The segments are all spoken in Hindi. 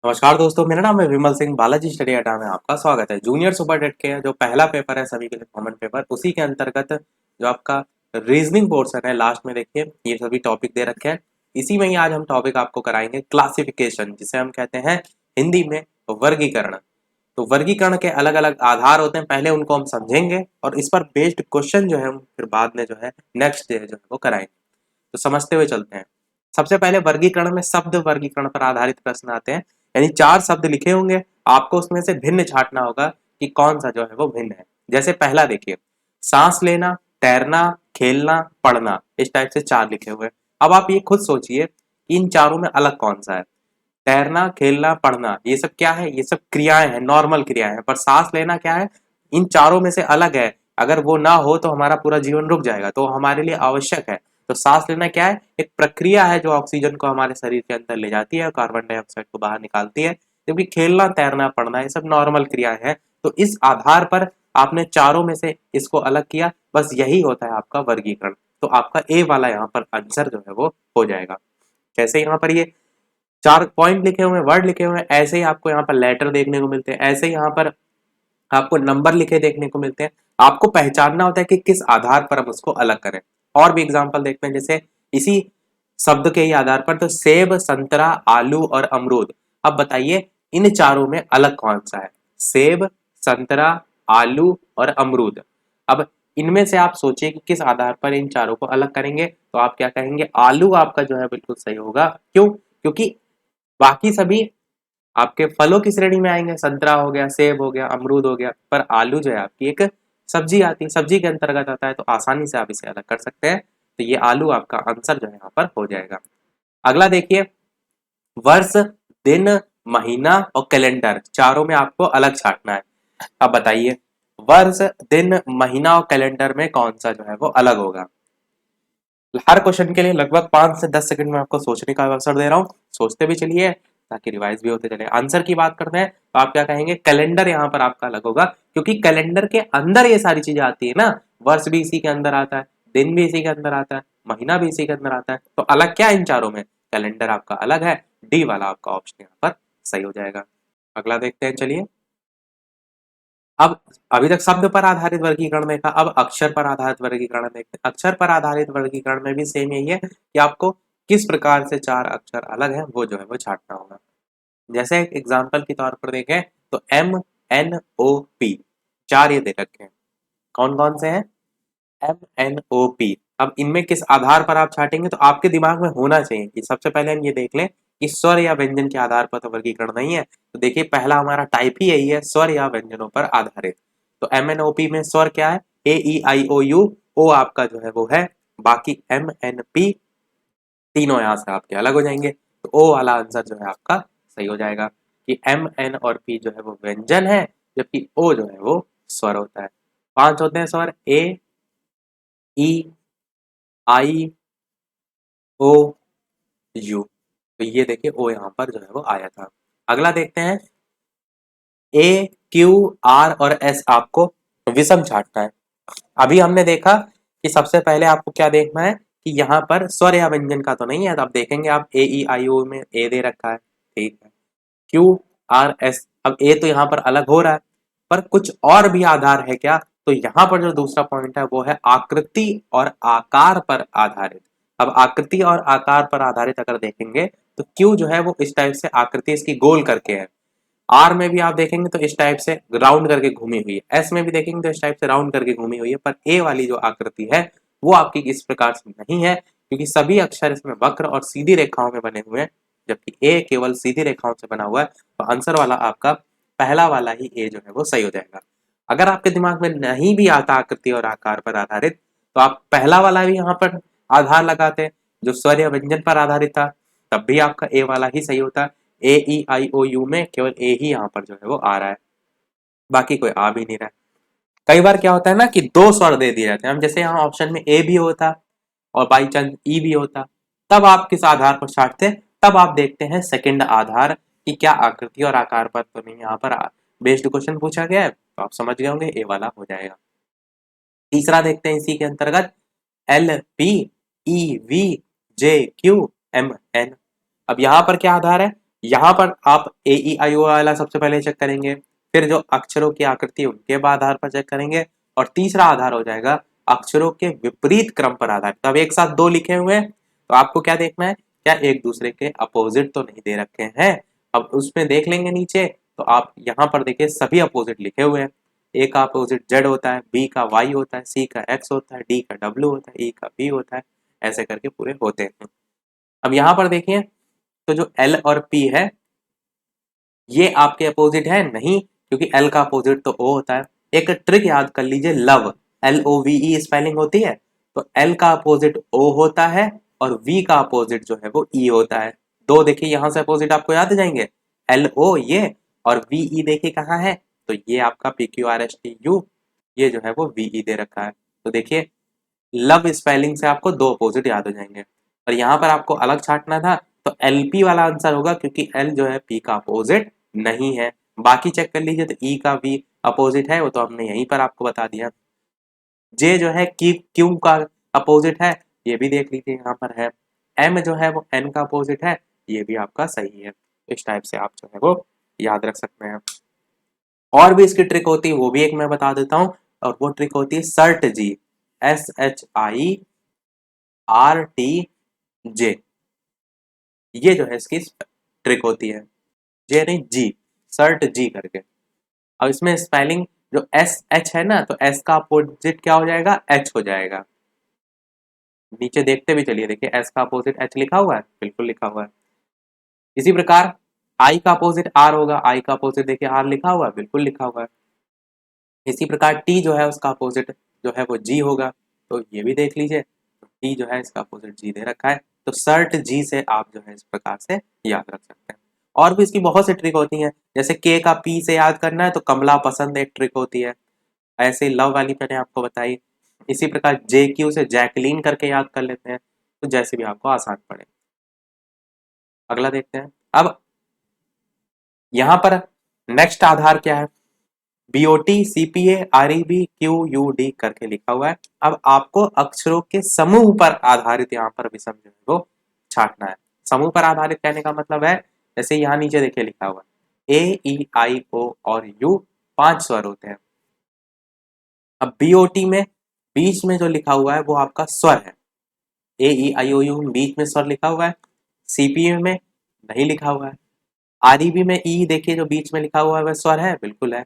नमस्कार दोस्तों, मेरा नाम है विमल सिंह। बालाजी स्टडी अड्डा में आपका स्वागत है। जूनियर सुपर टेट के जो पहला पेपर है सभी के लिए कॉमन पेपर, उसी के अंतर्गत जो आपका रीजनिंग पोर्शन है, लास्ट में देखिए ये सभी टॉपिक दे रखे हैं। इसी में ही आज हम टॉपिक आपको कराएंगे क्लासिफिकेशन, जिसे हम कहते हैं हिंदी में वर्गीकरण। तो वर्गीकरण के अलग अलग आधार होते हैं, पहले उनको हम समझेंगे और इस पर बेस्ड क्वेश्चन जो है हम फिर बाद में जो है नेक्स्ट डे जो है वो कराएंगे। तो समझते हुए चलते हैं। सबसे पहले वर्गीकरण में शब्द वर्गीकरण पर आधारित प्रश्न आते हैं। यानी 4 शब्द लिखे होंगे, आपको उसमें से भिन्न छांटना होगा कि कौन सा जो है वो भिन्न है। जैसे पहला देखिए, सांस लेना, तैरना, खेलना, पढ़ना, इस टाइप से 4 लिखे हुए हैं। अब आप ये खुद सोचिए, इन चारों में अलग कौन सा है। तैरना, खेलना, पढ़ना, ये सब क्या है? ये सब क्रियाएं हैं, नॉर्मल क्रियाएं हैं। पर सांस लेना क्या है? इन चारों में से अलग है। अगर वो ना हो तो हमारा पूरा जीवन रुक जाएगा, तो हमारे लिए आवश्यक है। तो सांस लेना क्या है? एक प्रक्रिया है जो ऑक्सीजन को हमारे शरीर के अंदर ले जाती है और कार्बन डाइऑक्साइड को बाहर निकालती है। जबकि खेलना, तैरना, पढ़ना, ये सब नॉर्मल क्रियाएं हैं। तो इस आधार पर आपने चारों में से इसको अलग किया, बस यही होता है आपका वर्गीकरण। तो आपका ए वाला यहाँ पर आंसर जो है वो हो जाएगा। कैसे? यहाँ पर ये 4 पॉइंट लिखे हुए हैं, वर्ड लिखे हुए हैं, ऐसे ही आपको यहाँ पर लेटर देखने को मिलते हैं, ऐसे ही यहाँ पर आपको नंबर लिखे देखने को मिलते हैं। आपको पहचानना होता है कि किस आधार पर हम उसको अलग करें। और भी एग्जांपल देखते हैं, जैसे इसी शब्द के ही आधार पर, तो सेब, संतरा, आलू और अमरूद। अब बताइए इन चारों में अलग कौन सा है? सेब, संतरा, आलू और अमरूद। अब इनमें से आप सोचिए कि किस आधार पर इन चारों को अलग करेंगे। तो आप क्या कहेंगे? आलू आपका जो है बिल्कुल सही होगा। क्यों? क्योंकि बाकी सभी आपके फलों की श्रेणी में आएंगे। संतरा हो गया, सेब हो गया, अमरूद हो गया, पर आलू जो है आपकी एक सब्जी आती है, सब्जी के अंतर्गत आता है, तो आसानी से आप इसे अलग कर सकते हैं। तो ये आलू आपका आंसर जो है यहाँ पर हो जाएगा। अगला देखिए, वर्ष, दिन, महीना और कैलेंडर, चारों में आपको अलग छांटना है। अब बताइए वर्ष, दिन, महीना और कैलेंडर में कौन सा जो है वो अलग होगा। हर क्वेश्चन के लिए लगभग 5 से 10 सेकंड में आपको सोचने का अवसर दे रहा हूँ। सोचते भी चलिए ताकि रिवाइज भी होते चले। आंसर की बात करते हैं तो आप क्या कहेंगे? कैलेंडर यहाँ पर आपका अलग होगा, क्योंकि कैलेंडर के अंदर ये सारी चीजें आती है ना। वर्ष भी इसी के अंदर आता है, दिन भी इसी के अंदर आता है, महीना भी इसी के अंदर आता है। तो अलग क्या है इन चारों में? कैलेंडर आपका अलग है। डी वाला आपका ऑप्शन यहाँ पर सही हो जाएगा। अगला देखते हैं, चलिए। अब अभी तक शब्द पर आधारित वर्गीकरण देखा, अब अक्षर पर आधारित वर्गीकरण देखते हैं। अक्षर पर आधारित वर्गीकरण में भी सेम यही है कि आपको किस प्रकार से 4 अक्षर अलग हैं वो जो है वो छांटना होगा। जैसे एक एग्जाम्पल के तौर पर देखें तो MNOP, 4 ये दे रखे हैं। कौन कौन से हैं? MNOP। अब इनमें किस आधार पर आप छाटेंगे? तो आपके दिमाग में होना चाहिए कि सबसे पहले हम ये देख लें कि स्वर या व्यंजन के आधार पर तो वर्गीकरण नहीं है। तो देखिए पहला हमारा टाइप ही यही है, स्वर या व्यंजनों पर आधारित। तो MNOP में स्वर क्या है? A E I O U। ओ आपका जो है वो है। बाकी MNP तीनों यहाँ से आपके अलग हो जाएंगे। तो ओ वाला आंसर जो है आपका सही हो जाएगा कि MN और P जो है वो व्यंजन है, जबकि ओ जो है वो स्वर होता है। 5 होते हैं स्वर, A E I O U। तो ये देखिए ओ यहाँ पर जो है वो आया था। अगला देखते हैं, A Q R और S आपको विषम छांटना है। अभी हमने देखा कि सबसे पहले आपको क्या देखना है कि यहाँ पर स्वर या व्यंजन का तो नहीं है। तो आप देखेंगे, आप A E I O में ए दे रखा है, ठीक है। Q R S, अब ए तो यहाँ पर अलग हो रहा है, पर कुछ और भी आधार है क्या? तो यहाँ पर जो दूसरा पॉइंट है वो है आकृति और आकार पर आधारित। अब आकृति और आकार पर आधारित अगर देखेंगे तो Q जो है वो इस टाइप से आकृति इसकी गोल करके है। आर में भी आप देखेंगे तो इस टाइप से राउंड करके घूमी हुई है। एस में भी देखेंगे तो इस टाइप से राउंड करके घूमी हुई है। पर ए वाली जो आकृति है वो आपकी इस प्रकार से नहीं है, क्योंकि सभी अक्षर इसमें वक्र और सीधी रेखाओं में बने हुए हैं, जबकि ए केवल सीधी रेखाओं से बना हुआ है। तो आंसर वाला आपका पहला वाला ही ए जो है वो सही हो जाएगा। अगर आपके दिमाग में नहीं भी आता आकृति और आकार पर आधारित, तो आप पहला वाला भी यहाँ पर आधार लगाते जो स्वर या व्यंजन पर आधारित था, तब भी आपका ए वाला ही सही होता। A E I O U में केवल ए ही यहाँ पर जो है वो आ रहा है, बाकी कोई आ भी नहीं रहा है। कई बार क्या होता है ना कि 2 स्वर दे दिए जाते हैं। हम जैसे यहाँ ऑप्शन में ए भी होता और बाई चांस ई भी होता, तब आप किस आधार पर छांटते? तब आप देखते हैं सेकंड आधार कि क्या आकृति और आकार पर तो नहीं यहाँ पर बेस्ड क्वेश्चन पूछा गया है। तो आप समझ गए होंगे ए वाला हो जाएगा। तीसरा देखते हैं इसी के अंतर्गत, LPEVJQMN। अब यहाँ पर क्या आधार है? यहाँ पर आप ए ई आई ओ वाला सबसे पहले चेक करेंगे, फिर जो अक्षरों की आकृति है उनके आधार पर चेक करेंगे, और तीसरा आधार हो जाएगा अक्षरों के विपरीत क्रम पर आधारित। तो अब एक साथ दो लिखे हुए हैं, तो आपको क्या देखना है, क्या एक दूसरे के अपोजिट तो नहीं दे रखे हैं। अब उसमें देख लेंगे नीचे, तो आप यहाँ पर देखिए सभी अपोजिट लिखे हुए हैं। ए का अपोजिट जेड होता है, बी का वाई होता है, सी का एक्स होता है, डी का डब्ल्यू होता है, ई का बी होता है, ऐसे करके पूरे होते हैं। अब यहाँ पर देखिए, तो जो एल और पी है ये आपके अपोजिट है नहीं, क्योंकि एल का अपोजिट तो ओ होता है। एक ट्रिक याद कर लीजिए, लव, LOVE स्पेलिंग होती है, तो एल का अपोजिट ओ होता है और वी का अपोजिट जो है वो ई होता है। दो देखिए यहां से अपोजिट आपको याद आ जाएंगे, LO ये, और VE देखिए कहाँ है, तो ये आपका PQRSTU, ये जो है वो VE दे रखा है। तो देखिए लव स्पेलिंग से आपको दो अपोजिट याद हो जाएंगे। और यहाँ पर आपको अलग छांटना था, तो LP वाला आंसर होगा, क्योंकि L जो है P का अपोजिट नहीं है। बाकी चेक कर लीजिए, तो E का V अपोजिट है, वो तो हमने यहीं पर आपको बता दिया। J जो है Q का अपोजिट है, ये भी देख लीजिए यहाँ पर है। M जो है वो N का अपोजिट है, ये भी आपका सही है। इस टाइप से आप जो है वो याद रख सकते हैं। और भी इसकी ट्रिक होती है, वो भी एक मैं बता देता हूँ, और वो ट्रिक होती है सर्ट जी, SHIRTJ, ये जो है इसकी ट्रिक होती है। जे नहीं जी, सर्ट जी करके। अब इसमें स्पेलिंग जो SH है ना, तो S का अपोजिट क्या हो जाएगा, H हो जाएगा। नीचे देखते भी चलिए, देखिए S का अपोजिट H लिखा हुआ है, बिल्कुल लिखा हुआ है। इसी प्रकार I का अपोजिट R होगा, I का अपोजिट देखिए R लिखा हुआ है, बिल्कुल लिखा हुआ है। इसी प्रकार T जो है उसका अपोजिट जो है वो G होगा, तो ये भी देख लीजिए, T जो है इसका अपोजिट G दे रखा है। तो सर्ट G से आप जो है इस प्रकार से याद रख सकते हैं। और भी इसकी बहुत सी ट्रिक होती हैं, जैसे K का P से याद करना है तो कमला पसंद एक ट्रिक होती है, ऐसे ही लव वाली मैंने आपको बताई। इसी प्रकार JQ से जैकलीन करके याद कर लेते हैं, तो जैसे भी आपको आसान पड़े। अगला देखते हैं। अब यहाँ पर नेक्स्ट आधार क्या है, BOT CPA REB QUD करके लिखा हुआ है। अब आपको अक्षरों के समूह पर आधारित यहाँ पर विषम जो है वो छांटना है। समूह पर आधारित कहने का मतलब है, जैसे यहाँ नीचे देखिए लिखा हुआ है AEIO और U 5 स्वर होते हैं। अब BOT में बीच में जो लिखा हुआ है वो आपका स्वर है, AEIOU बीच में स्वर लिखा हुआ है। CPA में नहीं लिखा हुआ है। REB में E देखिए जो बीच में लिखा हुआ है वह स्वर है, बिल्कुल है।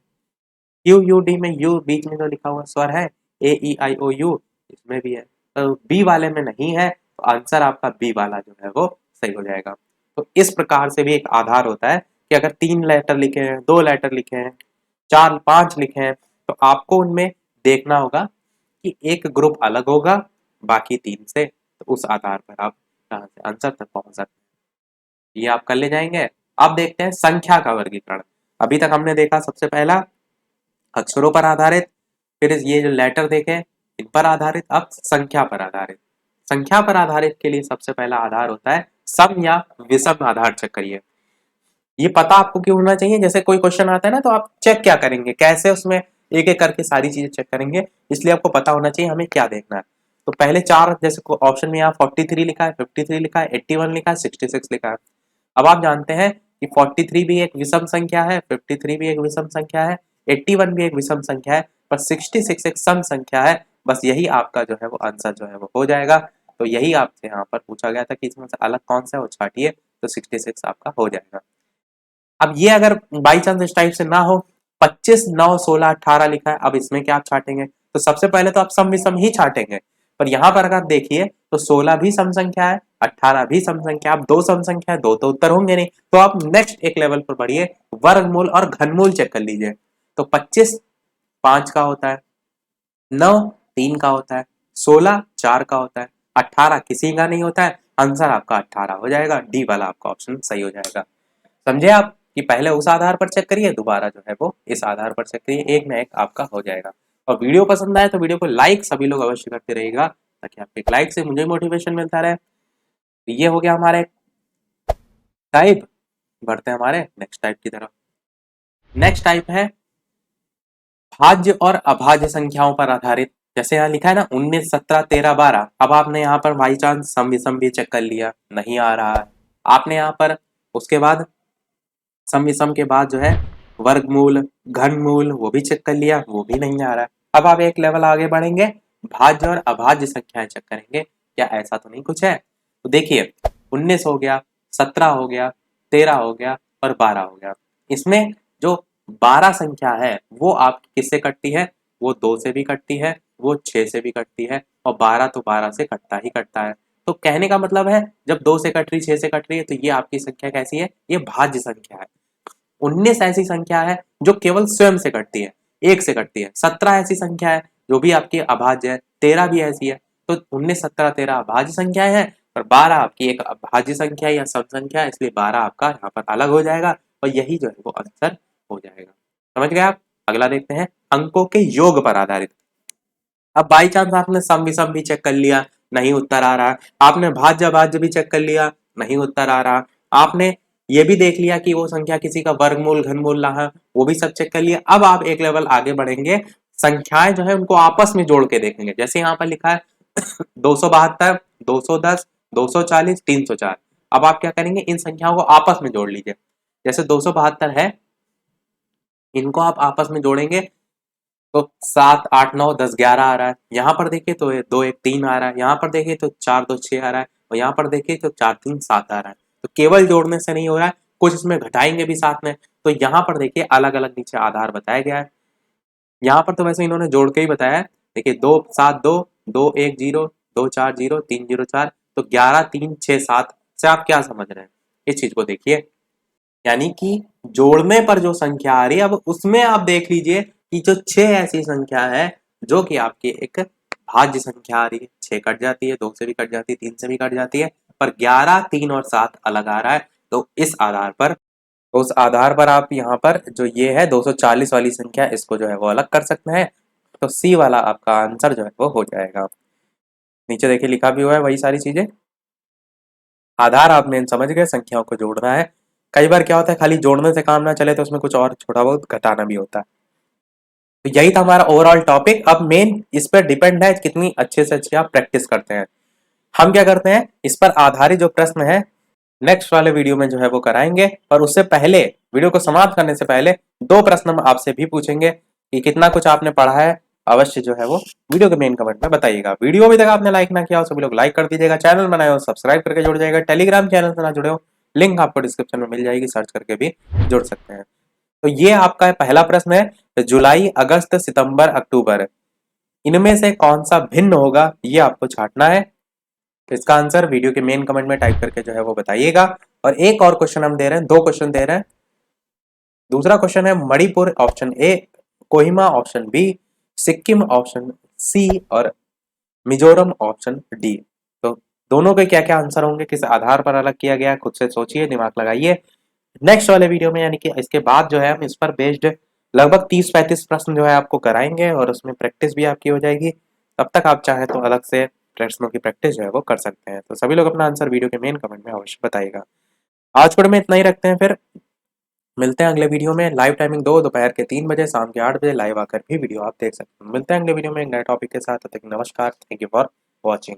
QUD में U बीच में जो लिखा हुआ स्वर है, AEIOU इसमें भी है। तो बी वाले में नहीं है, तो आंसर आपका बी वाला जो है वो सही हो जाएगा। तो इस प्रकार से भी एक आधार होता है कि अगर 3 लेटर लिखे हैं, 2 लेटर लिखे हैं, 4 5 लिखे हैं, तो आपको उनमें देखना होगा कि एक ग्रुप अलग होगा बाकी 3 से, तो उस आधार पर आप यहाँ से आंसर तक पहुंच सकते हैं। ये आप कर ले जाएंगे। अब देखते हैं संख्या का वर्गीकरण। अभी तक हमने देखा सबसे पहला अक्षरों पर आधारित, फिर ये जो लेटर देखे इन पर आधारित, अब संख्या पर आधारित। संख्या पर आधारित के लिए सबसे पहला आधार होता है सम या विषम आधार। चेक करिए, ये पता आपको क्यों होना चाहिए, जैसे कोई क्वेश्चन आता है ना, तो आप चेक क्या करेंगे, कैसे उसमें एक एक करके सारी चीजें चेक करेंगे, इसलिए आपको पता होना चाहिए हमें क्या देखना है। तो पहले चार, जैसे ऑप्शन में यहाँ 43 लिखा है, 53 लिखा है, 81 लिखा है, 66 लिखा है। अब आप जानते हैं कि 43 भी एक विषम संख्या है, 53 भी एक विषम संख्या है, 81 भी एक विषम संख्या है, पर 66 एक सम संख्या है। बस यही आपका जो है वो आंसर जो है वो हो जाएगा। तो यही आपसे यहाँ पर पूछा गया था कि इसमें से अलग कौन सा है, वो छाटिए, तो 66 आपका हो जाएगा। अब ये अगर बाई चांस इस टाइप से ना हो, 25 9 16 18 लिखा है, अब इसमें क्या आप छाटेंगे, तो सबसे पहले तो आप सम विषम ही छाटेंगे। पर यहाँ पर अगर आप देखिए तो 16 भी सम संख्या है, 18 भी सम संख्या, आप दो सम संख्या है, दो तो उत्तर होंगे नहीं। तो आप नेक्स्ट एक लेवल पर बढ़िए, वर्गमूल और घनमूल चेक कर लीजिए। तो 25 5 का होता है, 9 3 का होता है, 16 4 का होता है, 18 किसी का नहीं होता है। आंसर आपका 18 हो जाएगा, डी वाला आपका ऑप्शन सही हो जाएगा। समझे आप कि पहले उस आधार पर चेक करिए, दोबारा जो है वो इस आधार पर चेक करिए, एक ना एक आपका हो जाएगा। और वीडियो पसंद आए तो वीडियो को लाइक सभी लोग अवश्य करते रहिएगा, ताकि आपके एक लाइक से मुझे मोटिवेशन मिलता रहे। तो ये हो गया हमारे टाइप। बढ़ते हैं हमारे नेक्स्ट टाइप की तरफ। नेक्स्ट टाइप है भाज्य और अभाज्य संख्याओं पर आधारित। जैसे यहाँ लिखा है ना 19 17 13 12। अब आपने यहाँ पर बाई चांस सम विषम भी चेक कर लिया, नहीं आ रहा है आपने यहाँ पर, उसके बाद सम विषम के बाद जो है वर्गमूल, घनमूल वो भी चेक कर लिया, वो भी नहीं आ रहा है। अब आप एक लेवल आगे बढ़ेंगे, भाज्य और अभाज्य संख्याएं चेक करेंगे, क्या ऐसा तो नहीं कुछ है। तो देखिए 19 हो गया, 17 हो गया, 13 हो गया और 12 हो गया। इसमें जो 12 संख्या है वो आपकी किससे कटती है, वो 2 से भी कटती है, वो 6 से भी कटती है, और 12 तो 12 से कटता ही कटता है। तो कहने का मतलब है जब 2 से कट रही, 6 से कट रही है, तो ये आपकी संख्या कैसी है, ये भाज्य संख्या है। 19 ऐसी संख्या है जो केवल स्वयं से कटती है, एक से कटती है। 17 ऐसी संख्या है जो भी आपकी अभाज्य है, 13 भी ऐसी है। तो 19, 17, 13 अभाज्य संख्याएं हैं और 12 आपकी एक अभाज्य संख्या या सम संख्या है, इसलिए 12 आपका यहाँ पर अलग हो जाएगा और यही जो है वो आंसर हो जाएगा। समझ गए आप। अगला देखते हैं, अंकों के योग पर आधारित। अब बाई चांस आपने सम विषम भी चेक कर लिया, नहीं उत्तर आ रहा। आपने भाज्य अभाज्य भी चेक कर लिया, नहीं उत्तर आ रहा। आपने ये भी देख लिया कि वो संख्या किसी का वर्गमूल घनमूल रहा, वो भी सब चेक कर लिया। अब आप एक लेवल आगे बढ़ेंगे, संख्याएं जो है उनको आपस में जोड़ के देखेंगे। जैसे यहाँ पर लिखा है 272, 210, 240, 304। अब आप क्या करेंगे, इन संख्याओं को आपस में जोड़ लीजिए। जैसे 272 है, इनको आप आपस में जोड़ेंगे तो 7, 8, 9, 10, 11 आ रहा है। यहाँ पर देखिए तो 2, 1, 3 आ रहा है। यहाँ पर देखिए तो 4, 2, 6 आ रहा है और यहाँ पर देखिए तो 4, 3, 7 आ रहा है। तो केवल जोड़ने से नहीं हो रहा है, कुछ इसमें घटाएंगे भी साथ में। तो यहाँ पर देखिए अलग अलग नीचे आधार बताया गया है। यहाँ पर तो वैसे इन्होंने जोड़ के ही बताया है। देखिए 2, 7, 2, 2, 1, 0, 2, 4, 0, 3, 0, 4। तो 11, 3, 6, 7 से आप क्या समझ रहे हैं, इस चीज को देखिए। यानी कि जोड़ने पर जो संख्या आ रही है, अब उसमें आप देख लीजिए कि जो 6 ऐसी संख्या है जो कि आपकी एक भाज्य संख्या आ रही है। 6 कट जाती है, 2 से भी कट जाती है, 3 से भी कट जाती है, पर 11, 3 और 7 अलग आ रहा है। तो इस आधार पर, उस आधार पर आप यहाँ पर जो ये है 240 वाली संख्या, इसको जो है वो अलग कर सकते हैं। तो सी वाला आपका आंसर जो है वो हो जाएगा। नीचे देखिए लिखा भी हुआ है वही सारी चीजें। आधार आप मेन समझ गए, संख्याओं को जोड़ना है। कई बार क्या होता है, खाली जोड़ने से काम ना चले तो उसमें कुछ और छोटा बहुत घटाना भी होता है। तो यही था हमारा ओवरऑल टॉपिक। अब मेन इस पर डिपेंड है कितनी अच्छे से अच्छी आप प्रैक्टिस करते हैं। हम क्या करते हैं, इस पर आधारित जो प्रश्न है नेक्स्ट वाले वीडियो में जो है वो कराएंगे। और उससे पहले, वीडियो को समाप्त करने से पहले 2 प्रश्न हम आपसे भी पूछेंगे कि कितना कुछ आपने पढ़ा है। अवश्य जो है वो वीडियो के मेन कमेंट में बताइएगा। वीडियो अभी तक आपने लाइक ना किया हो, सभी लोग लाइक कर दीजिएगा। चैनल बनाए हो सब्सक्राइब करके जुड़ जाएगा। टेलीग्राम चैनल से ना जुड़े हो, लिंक आपको डिस्क्रिप्शन में मिल जाएगी, सर्च करके भी जुड़ सकते हैं। तो ये आपका पहला प्रश्न है, जुलाई, अगस्त, सितंबर, अक्टूबर, इनमें से कौन सा भिन्न होगा, ये आपको छांटना है। तो इसका आंसर वीडियो के मेन कमेंट में टाइप करके जो है वो बताइएगा। और एक और क्वेश्चन हम दे रहे हैं, 2 क्वेश्चन दे रहे हैं। दूसरा क्वेश्चन है Manipur option A, Kohima option B, Sikkim option C और मिजोरम ऑप्शन डी। तो दोनों के क्या क्या आंसर होंगे, किस आधार पर अलग किया गया, खुद से सोचिए, दिमाग लगाइए। नेक्स्ट वाले वीडियो में यानी कि इसके बाद जो है हम इस पर बेस्ड लगभग 30-35 प्रश्न जो है आपको कराएंगे और उसमें प्रैक्टिस भी आपकी हो जाएगी। तब तक आप चाहें तो अलग से प्रश्नों की प्रैक्टिस जो है वो कर सकते हैं। तो सभी लोग अपना आंसर वीडियो के मेन कमेंट में अवश्य बताइएगा। आज के में इतना ही रखते हैं, फिर मिलते हैं अगले वीडियो में। लाइव टाइमिंग दोपहर के 3 बजे, शाम के 8 बजे लाइव आकर भी वीडियो आप देख सकते हैं। मिलते हैं अगले वीडियो में एक नए टॉपिक के साथ। तब तक नमस्कार, थैंक यू फॉर वॉचिंग।